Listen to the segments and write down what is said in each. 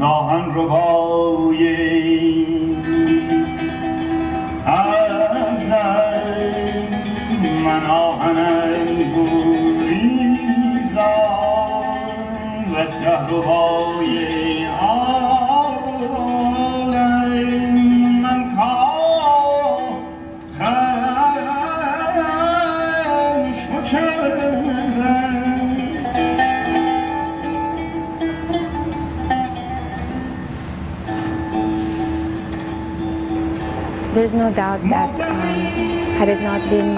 زاهن ربای ازل من آهنم گریزم و از کهربای عالم من کاخش کردم. There's no doubt that had it not been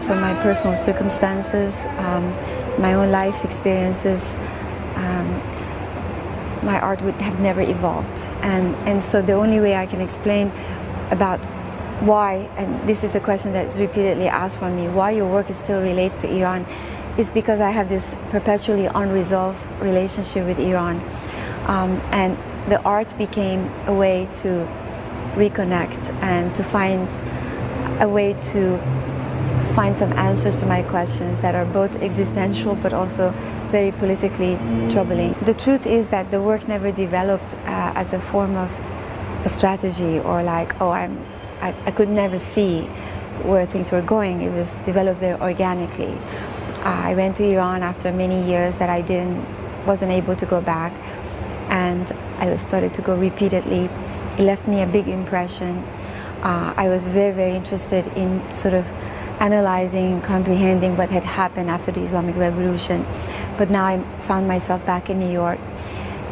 for my personal circumstances, my own life experiences, my art would have never evolved. And so the only way I can explain about why, and this is a question that's repeatedly asked from me, why your work still relates to Iran, is because I have this perpetually unresolved relationship with Iran. And the art became a way to reconnect and to find a way to find some answers to my questions that are both existential but also very politically troubling. The truth is that the work never developed as a form of a strategy or like, oh, I could never see where things were going. It was developed very organically. I went to Iran after many years that I wasn't able to go back, and I started to go repeatedly. It left me a big impression. I was very, very interested in sort of analyzing, comprehending what had happened after the Islamic Revolution. But now I found myself back in New York.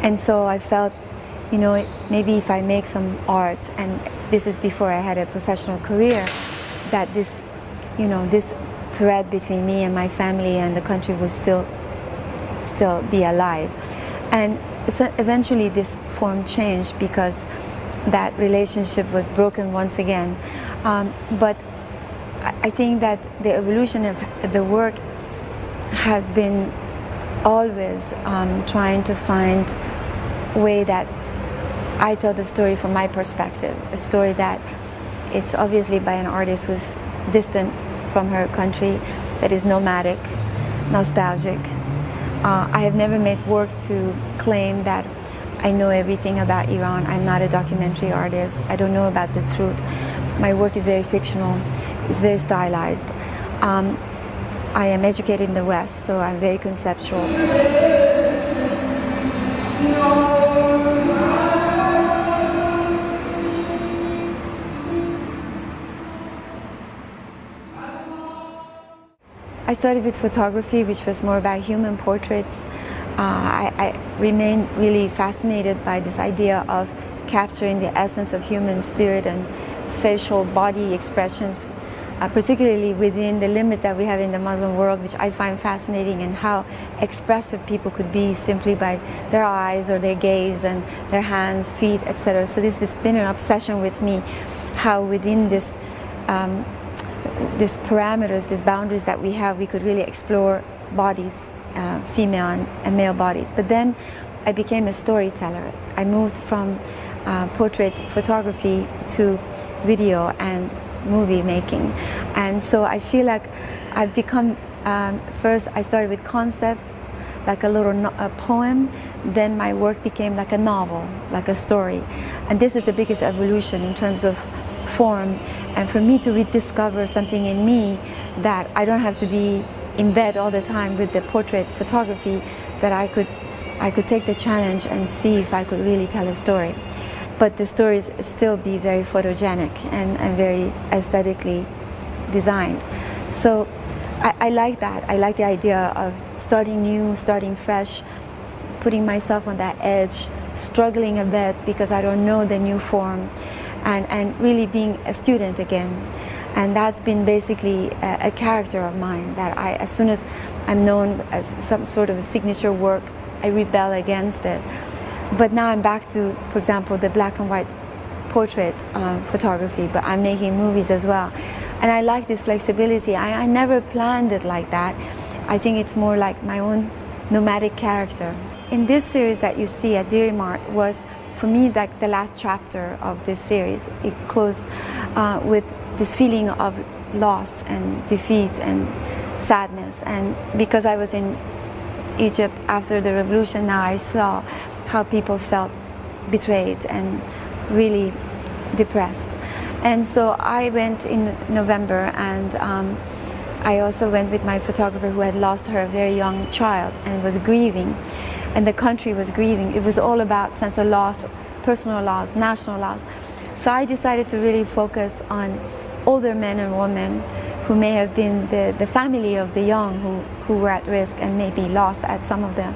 And so I felt, maybe if I make some art, and this is before I had a professional career, that this thread between me and my family and the country would still be alive. And so eventually this form changed because that relationship was broken once again. But I think that the evolution of the work has been always trying to find a way that I tell the story from my perspective, a story that it's obviously by an artist who's distant from her country, that is nomadic, nostalgic. I have never made work to claim that I know everything about Iran. I'm not a documentary artist. I don't know about the truth. My work is very fictional. It's very stylized. I am educated in the West, so I'm very conceptual. I started with photography, which was more about human portraits. I remain really fascinated by this idea of capturing the essence of human spirit and facial body expressions, particularly within the limit that we have in the Muslim world, which I find fascinating, and how expressive people could be simply by their eyes or their gaze and their hands, feet, etc. So this has been an obsession with me, how within this parameters, these boundaries that we have, we could really explore bodies, female and male bodies. But then I became a storyteller. I moved from portrait photography to video and movie making. And so I feel like I've become, first I started with concept, like a little poem, then my work became like a novel, like a story. And this is the biggest evolution in terms of form, and for me to rediscover something in me that I don't have to be in bed all the time with the portrait photography, that I could take the challenge and see if I could really tell a story. But the stories still be very photogenic and very aesthetically designed. So I like that. I like the idea of starting new, starting fresh, putting myself on that edge, struggling a bit because I don't know the new form, and really being a student again. And that's been basically a character of mine, that as soon as I'm known as some sort of a signature work, I rebel against it. But now I'm back to, for example, the black and white portrait photography, but I'm making movies as well. And I like this flexibility. I never planned it like that. I think it's more like my own nomadic character. In this series that you see at Dirimart was, for me, like the last chapter of this series. It closed with this feeling of loss and defeat and sadness. And because I was in Egypt after the revolution, now I saw how people felt betrayed and really depressed. And so I went in November, and I also went with my photographer who had lost her very young child and was grieving, and the country was grieving. It was all about sense of loss, personal loss, national loss. So I decided to really focus on older men and women who may have been the family of the young who were at risk and maybe lost at some of them.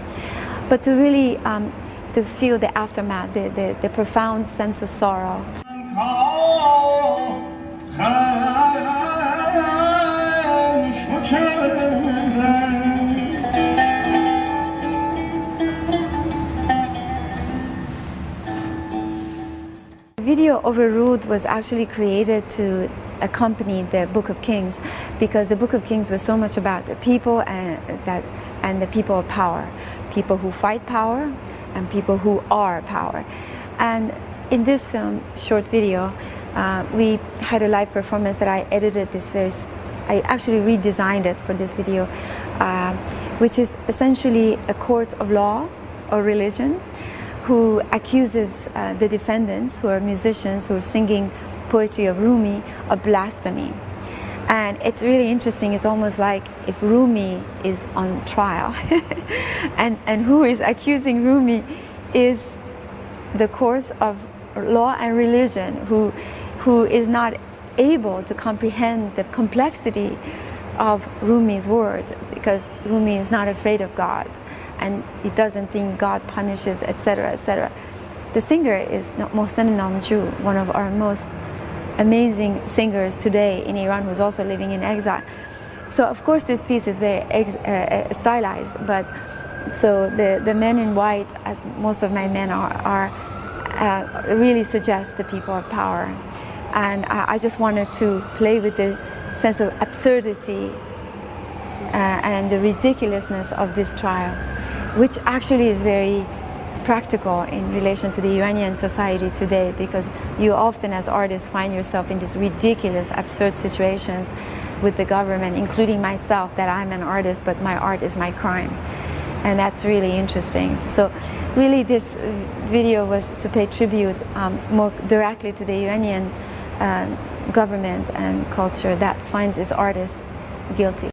But to really to feel the aftermath, the profound sense of sorrow. The video Overruled was actually created to accompany the Book of Kings, because the Book of Kings was so much about the people and the people of power, people who fight power and people who are power. And in this film, short video, we had a live performance that I edited I actually redesigned it for this video, which is essentially a court of law or religion who accuses the defendants, who are musicians, who are singing poetry of Rumi, of blasphemy. And it's really interesting. It's almost like if Rumi is on trial and who is accusing Rumi is the course of law and religion, who is not able to comprehend the complexity of Rumi's words, because Rumi is not afraid of God and he doesn't think God punishes, etc., etc. The singer is Mohsen Namju, one of our most amazing singers today in Iran, who's also living in exile. So of course this piece is very stylized, but so the men in white, as most of my men are really suggest the people of power. And I just wanted to play with the sense of absurdity and the ridiculousness of this trial, which actually is very practical in relation to the Iranian society today, because you often as artists find yourself in these ridiculous, absurd situations with the government, including myself, that I'm an artist, but my art is my crime. And that's really interesting. So really this video was to pay tribute more directly to the Iranian government and culture that finds its artists guilty.